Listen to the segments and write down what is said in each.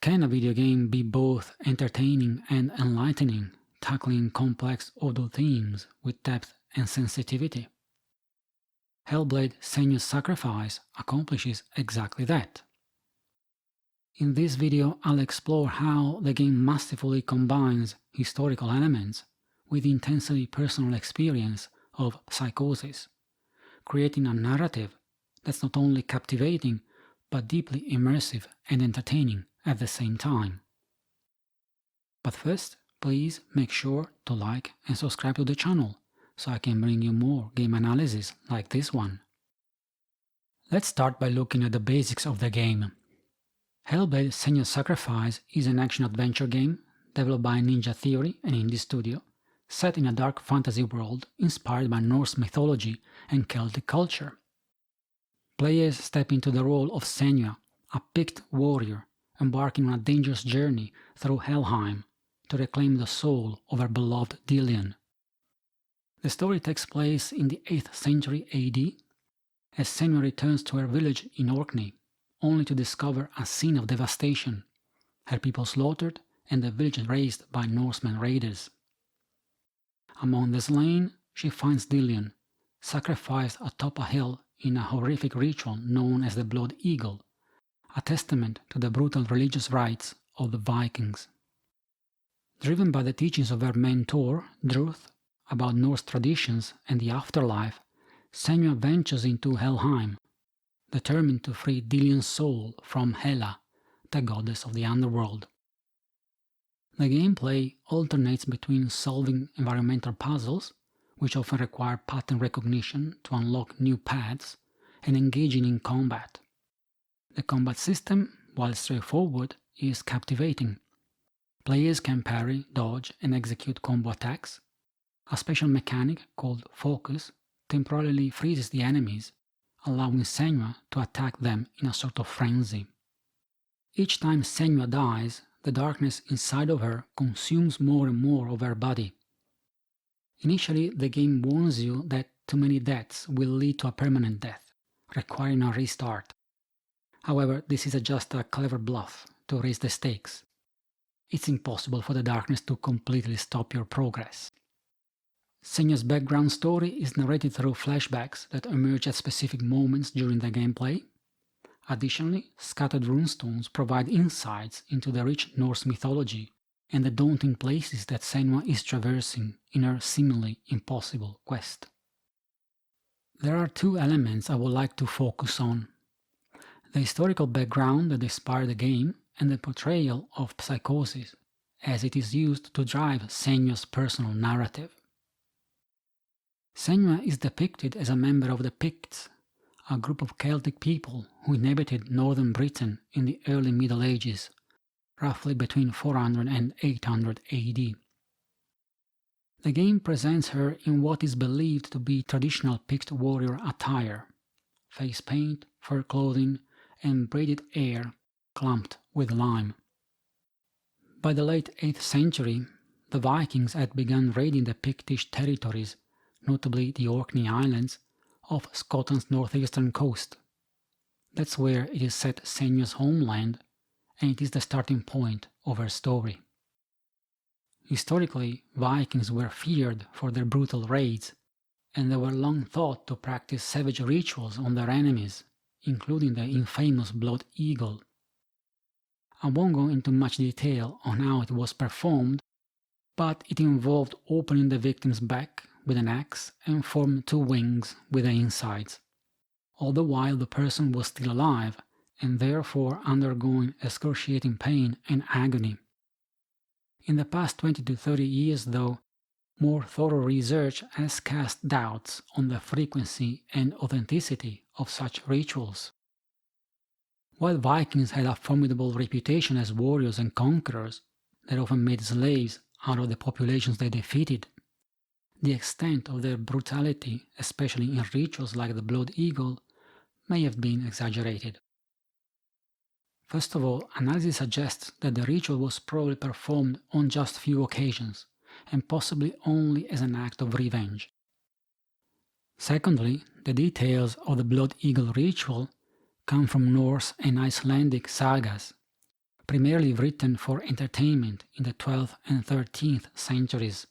Can a video game be both entertaining and enlightening, tackling complex adult themes with depth and sensitivity? Hellblade: Senua's Sacrifice accomplishes exactly that. In this video, I'll explore how the game masterfully combines historical elements with the intensely personal experience of psychosis, creating a narrative that's not only captivating, but deeply immersive and entertaining at the same time. But first, please make sure to like and subscribe to the channel, so I can bring you more game analysis like this one. Let's start by looking at the basics of the game. Hellblade: Senua's Sacrifice is an action-adventure game developed by Ninja Theory, an indie studio, set in a dark fantasy world inspired by Norse mythology and Celtic culture. Players step into the role of Senua, a picked warrior embarking on a dangerous journey through Helheim to reclaim the soul of her beloved Dillion. The story takes place in the 8th century AD, as Senua returns to her village in Orkney, only to discover a scene of devastation, her people slaughtered and the village razed by Norsemen raiders. Among the slain, she finds Dillion, sacrificed atop a hill in a horrific ritual known as the Blood Eagle, a testament to the brutal religious rites of the Vikings. Driven by the teachings of her mentor, Druth, about Norse traditions and the afterlife, Senua ventures into Helheim, determined to free Dillion's soul from Hela, the goddess of the underworld. The gameplay alternates between solving environmental puzzles, which often require pattern recognition to unlock new paths, and engaging in combat. The combat system, while straightforward, is captivating. Players can parry, dodge, and execute combo attacks. A special mechanic called Focus temporarily freezes the enemies, allowing Senua to attack them in a sort of frenzy. Each time Senua dies, the darkness inside of her consumes more and more of her body. Initially, the game warns you that too many deaths will lead to a permanent death, requiring a restart. However, this is just a clever bluff to raise the stakes. It's impossible for the darkness to completely stop your progress. Senua's background story is narrated through flashbacks that emerge at specific moments during the gameplay. Additionally, scattered runestones provide insights into the rich Norse mythology and the daunting places that Senua is traversing in her seemingly impossible quest. There are two elements I would like to focus on: the historical background that inspired the game and the portrayal of psychosis, as it is used to drive Senua's personal narrative. Senua is depicted as a member of the Picts, a group of Celtic people who inhabited northern Britain in the early Middle Ages, roughly between 400 and 800 AD. The game presents her in what is believed to be traditional Pict warrior attire: face paint, fur clothing, and braided hair clumped with lime. By the late 8th century, the Vikings had begun raiding the Pictish territories, notably the Orkney Islands, off Scotland's northeastern coast. That's where it is set Senua's homeland, and it is the starting point of her story. Historically, Vikings were feared for their brutal raids, and they were long thought to practice savage rituals on their enemies, including the infamous Blood Eagle. I won't go into much detail on how it was performed, but it involved opening the victim's back with an axe and form two wings with the insides, all the while the person was still alive and therefore undergoing excruciating pain and agony. In the past 20 to 30 years, though, more thorough research has cast doubts on the frequency and authenticity of such rituals. While Vikings had a formidable reputation as warriors and conquerors that often made slaves out of the populations they defeated, the extent of their brutality, especially in rituals like the Blood Eagle, may have been exaggerated. First of all, analysis suggests that the ritual was probably performed on just few occasions, and possibly only as an act of revenge. Secondly, the details of the Blood Eagle ritual come from Norse and Icelandic sagas, primarily written for entertainment in the 12th and 13th centuries.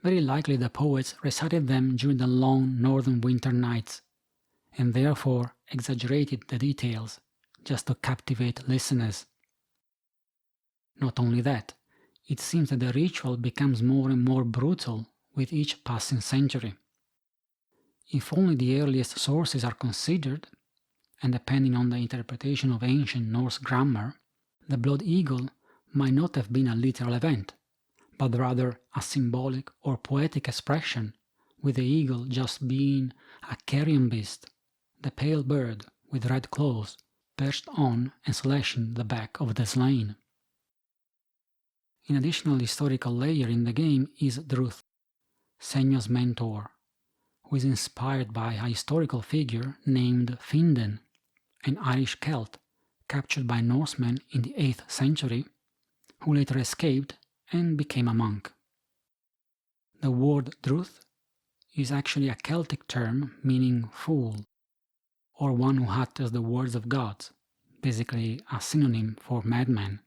Very likely the poets recited them during the long northern winter nights, and therefore exaggerated the details just to captivate listeners. Not only that, it seems that the ritual becomes more and more brutal with each passing century. If only the earliest sources are considered, and depending on the interpretation of ancient Norse grammar, the blood eagle might not have been a literal event, but rather a symbolic or poetic expression, with the eagle just being a carrion beast, the pale bird with red claws perched on and slashing the back of the slain. An additional historical layer in the game is Druth, Senua's mentor, who is inspired by a historical figure named Finden, an Irish Celt captured by Norsemen in the 8th century, who later escaped and became a monk. The word Druth is actually a Celtic term meaning fool, or one who utters the words of gods, basically a synonym for madman.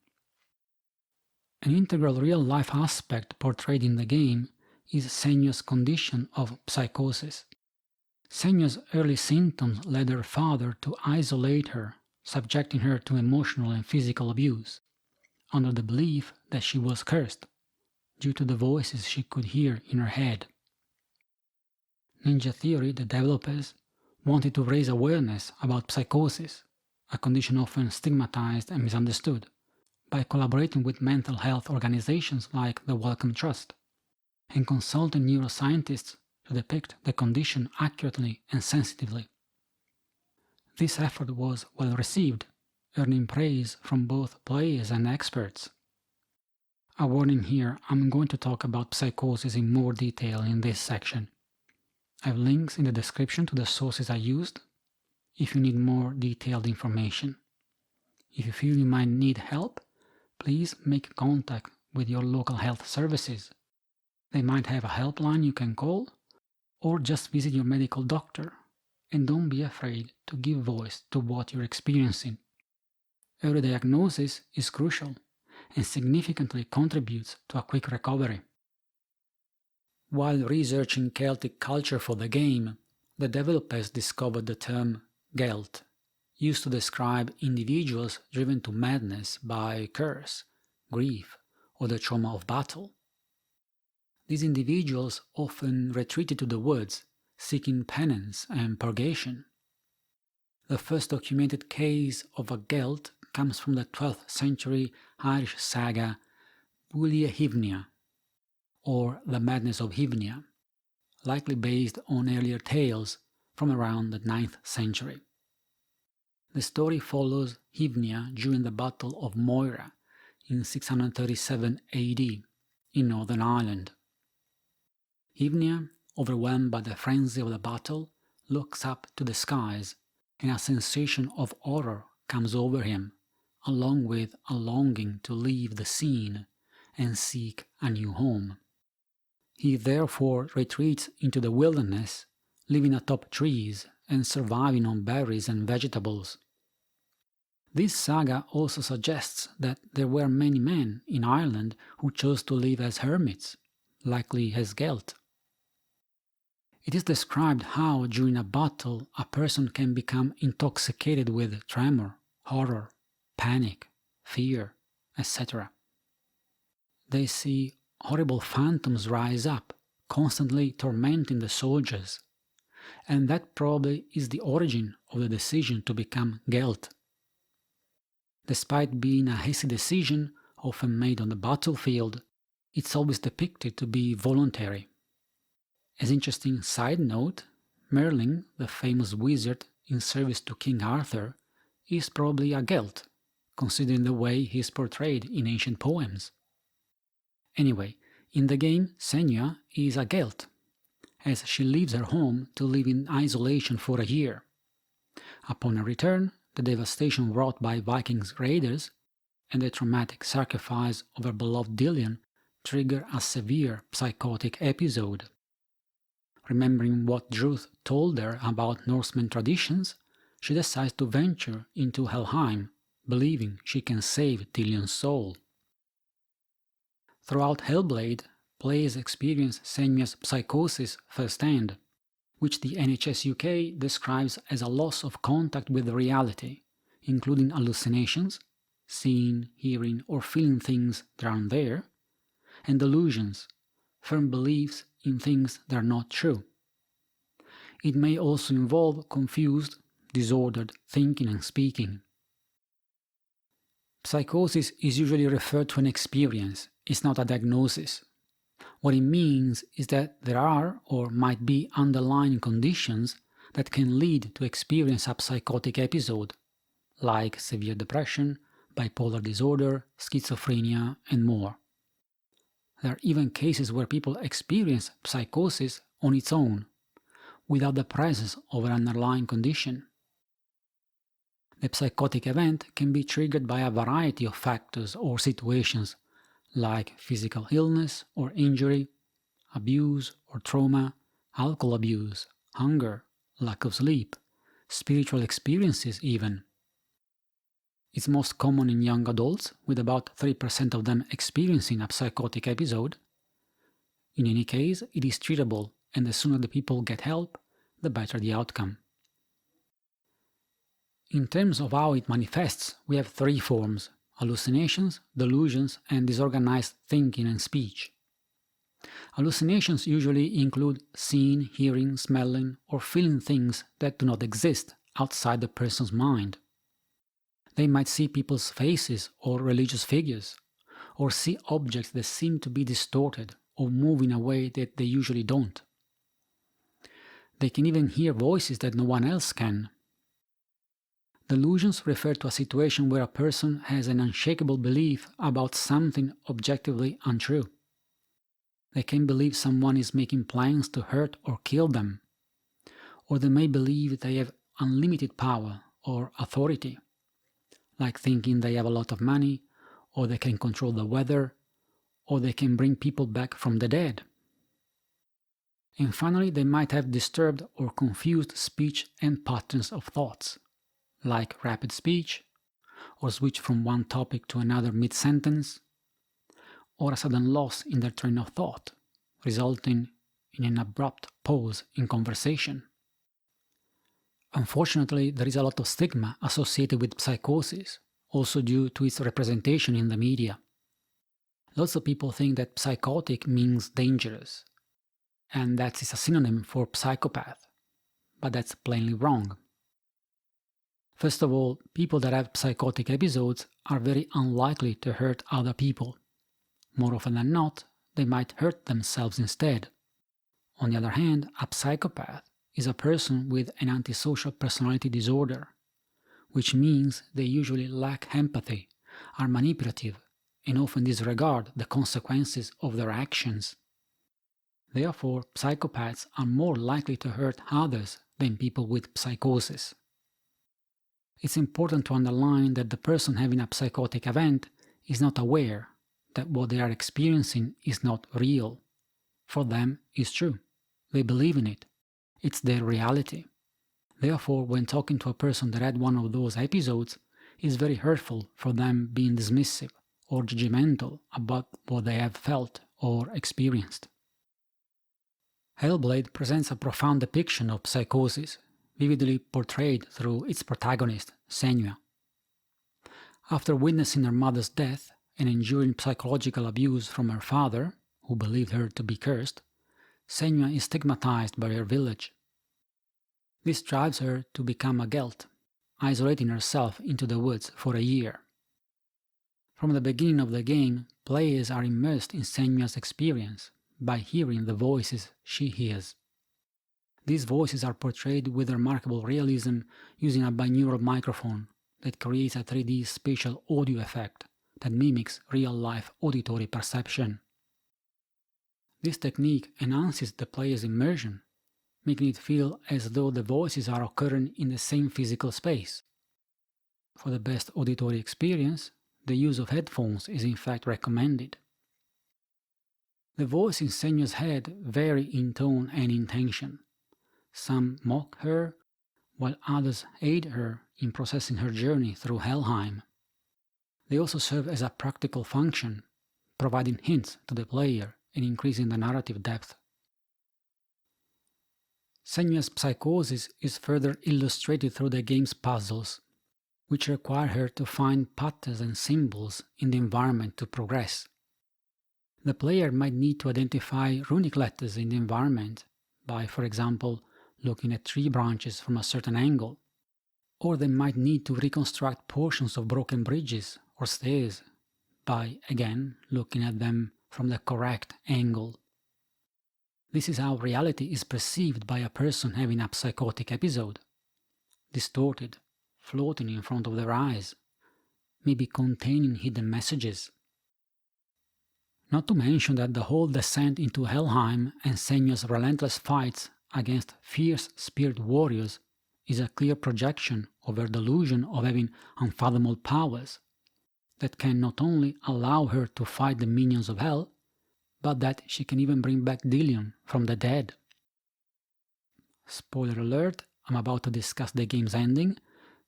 An integral real-life aspect portrayed in the game is Senua's condition of psychosis. Senua's early symptoms led her father to isolate her, subjecting her to emotional and physical abuse, under the belief that she was cursed, due to the voices she could hear in her head. Ninja Theory, the developers, wanted to raise awareness about psychosis, a condition often stigmatized and misunderstood, by collaborating with mental health organizations like the Wellcome Trust, and consulting neuroscientists to depict the condition accurately and sensitively. This effort was well received, earning praise from both players and experts. A warning here, I'm going to talk about psychosis in more detail in this section. I have links in the description to the sources I used, if you need more detailed information. If you feel you might need help, please make contact with your local health services. They might have a helpline you can call, or just visit your medical doctor, and don't be afraid to give voice to what you're experiencing. Early diagnosis is crucial and significantly contributes to a quick recovery. While researching Celtic culture for the game, the developers discovered the term Gellt, used to describe individuals driven to madness by curse, grief, or the trauma of battle. These individuals often retreated to the woods, seeking penance and purgation. The first documented case of a Gellt comes from the 12th century Irish saga Hivnia, or The Madness of Hivnia, likely based on earlier tales from around the 9th century. The story follows Hivnia during the Battle of Moira in 637 AD in Northern Ireland. Hivnia, overwhelmed by the frenzy of the battle, looks up to the skies, and a sensation of horror comes over him, along with a longing to leave the scene and seek a new home. He therefore retreats into the wilderness, living atop trees and surviving on berries and vegetables. This saga also suggests that there were many men in Ireland who chose to live as hermits, likely as Gellt. It is described how, during a battle, a person can become intoxicated with tremor, horror, panic, fear, etc. They see horrible phantoms rise up, constantly tormenting the soldiers, and that probably is the origin of the decision to become Gellt. Despite being a hasty decision, often made on the battlefield, it's always depicted to be voluntary. As an interesting side note, Merlin, the famous wizard in service to King Arthur, is probably a Gellt, considering the way he is portrayed in ancient poems. Anyway, in the game, Senua is a Gellt, as she leaves her home to live in isolation for a year. Upon her return, the devastation wrought by Vikings raiders and the traumatic sacrifice of her beloved Dillion trigger a severe psychotic episode. Remembering what Druth told her about Norsemen traditions, she decides to venture into Helheim, believing she can save Tillion's soul. Throughout Hellblade, players experience Senua's psychosis firsthand, which the NHS UK describes as a loss of contact with reality, including hallucinations, seeing, hearing, or feeling things that aren't there, and delusions, firm beliefs in things that are not true. It may also involve confused, disordered thinking and speaking. Psychosis is usually referred to an experience, it's not a diagnosis. What it means is that there are or might be underlying conditions that can lead to experience a psychotic episode, like severe depression, bipolar disorder, schizophrenia, and more. There are even cases where people experience psychosis on its own, without the presence of an underlying condition. The psychotic event can be triggered by a variety of factors or situations, like physical illness or injury, abuse or trauma, alcohol abuse, hunger, lack of sleep, spiritual experiences even. It's most common in young adults, with about 3% of them experiencing a psychotic episode. In any case, it is treatable, and the sooner the people get help, the better the outcome. In terms of how it manifests, we have three forms: hallucinations, delusions, and disorganized thinking and speech. Hallucinations usually include seeing, hearing, smelling, or feeling things that do not exist outside the person's mind. They might see people's faces or religious figures, or see objects that seem to be distorted or move in a way that they usually don't. They can even hear voices that no one else can. Delusions refer to a situation where a person has an unshakable belief about something objectively untrue. They can believe someone is making plans to hurt or kill them, or they may believe they have unlimited power or authority, like thinking they have a lot of money, or they can control the weather, or they can bring people back from the dead. And finally, they might have disturbed or confused speech and patterns of thoughts, like rapid speech, or switch from one topic to another mid-sentence, or a sudden loss in their train of thought, resulting in an abrupt pause in conversation. Unfortunately, there is a lot of stigma associated with psychosis, also due to its representation in the media. Lots of people think that psychotic means dangerous, and that is a synonym for psychopath, but that's plainly wrong. First of all, people that have psychotic episodes are very unlikely to hurt other people. More often than not, they might hurt themselves instead. On the other hand, a psychopath is a person with an antisocial personality disorder, which means they usually lack empathy, are manipulative, and often disregard the consequences of their actions. Therefore, psychopaths are more likely to hurt others than people with psychosis. It's important to underline that the person having a psychotic event is not aware that what they are experiencing is not real. For them, it's true. They believe in it. It's their reality. Therefore, when talking to a person that had one of those episodes, it's very hurtful for them being dismissive or judgmental about what they have felt or experienced. Hellblade presents a profound depiction of psychosis, vividly portrayed through its protagonist, Senua. After witnessing her mother's death and enduring psychological abuse from her father, who believed her to be cursed, Senua is stigmatized by her village. This drives her to become a Gellt, isolating herself into the woods for a year. From the beginning of the game, players are immersed in Senua's experience by hearing the voices she hears. These voices are portrayed with remarkable realism using a binaural microphone that creates a 3D spatial audio effect that mimics real-life auditory perception. This technique enhances the player's immersion, making it feel as though the voices are occurring in the same physical space. For the best auditory experience, the use of headphones is in fact recommended. The voices in Senua's head vary in tone and intention. Some mock her, while others aid her in processing her journey through Helheim. They also serve as a practical function, providing hints to the player and increasing the narrative depth. Senua's psychosis is further illustrated through the game's puzzles, which require her to find patterns and symbols in the environment to progress. The player might need to identify runic letters in the environment by, for example, looking at tree branches from a certain angle, or they might need to reconstruct portions of broken bridges or stairs by, again, looking at them from the correct angle. This is how reality is perceived by a person having a psychotic episode. Distorted, floating in front of their eyes, maybe containing hidden messages. Not to mention that the whole descent into Helheim and Senua's relentless fights against fierce spirit warriors is a clear projection of her delusion of having unfathomable powers that can not only allow her to fight the minions of hell, but that she can even bring back Dillion from the dead. Spoiler alert, I'm about to discuss the game's ending,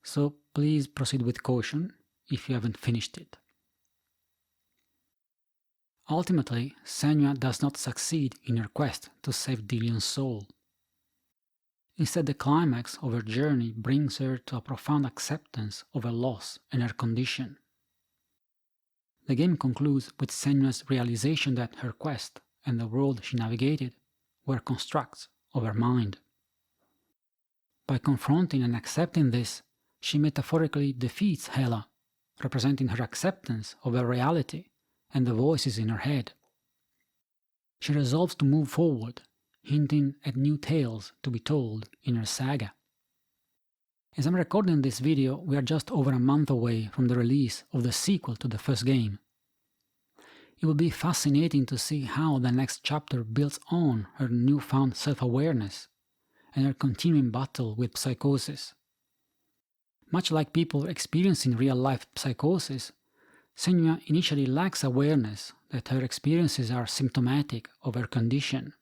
so please proceed with caution if you haven't finished it. Ultimately, Senua does not succeed in her quest to save Dillion's soul. Instead, the climax of her journey brings her to a profound acceptance of her loss and her condition. The game concludes with Senua's realization that her quest and the world she navigated were constructs of her mind. By confronting and accepting this, she metaphorically defeats Hela, representing her acceptance of her reality and the voices in her head. She resolves to move forward, hinting at new tales to be told in her saga. As I'm recording this video, we are just over a month away from the release of the sequel to the first game. It will be fascinating to see how the next chapter builds on her newfound self-awareness and her continuing battle with psychosis. Much like people experiencing real-life psychosis, Senua initially lacks awareness that her experiences are symptomatic of her condition.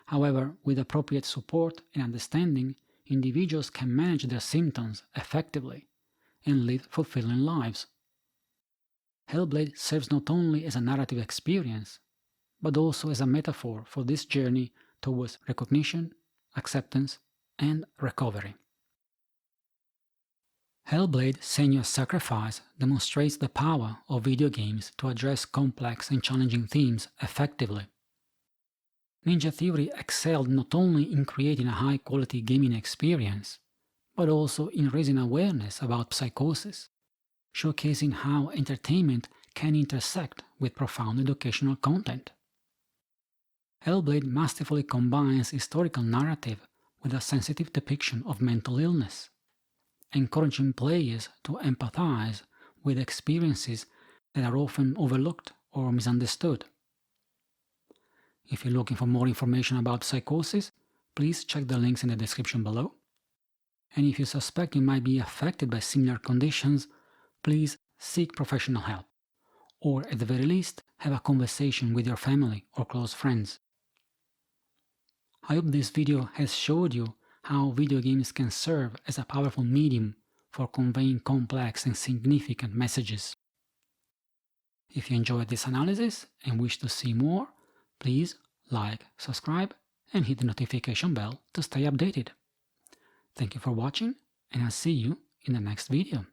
However, with appropriate support and understanding, individuals can manage their symptoms effectively and live fulfilling lives. Hellblade serves not only as a narrative experience, but also as a metaphor for this journey towards recognition, acceptance, and recovery. Hellblade: Senua's Sacrifice demonstrates the power of video games to address complex and challenging themes effectively. Ninja Theory excelled not only in creating a high-quality gaming experience, but also in raising awareness about psychosis, showcasing how entertainment can intersect with profound educational content. Hellblade masterfully combines historical narrative with a sensitive depiction of mental illness, encouraging players to empathize with experiences that are often overlooked or misunderstood. If you're looking for more information about psychosis, please check the links in the description below. And if you suspect you might be affected by similar conditions, please seek professional help, or at the very least, have a conversation with your family or close friends. I hope this video has showed you how video games can serve as a powerful medium for conveying complex and significant messages. If you enjoyed this analysis and wish to see more, please like, subscribe, and hit the notification bell to stay updated. Thank you for watching, and I'll see you in the next video.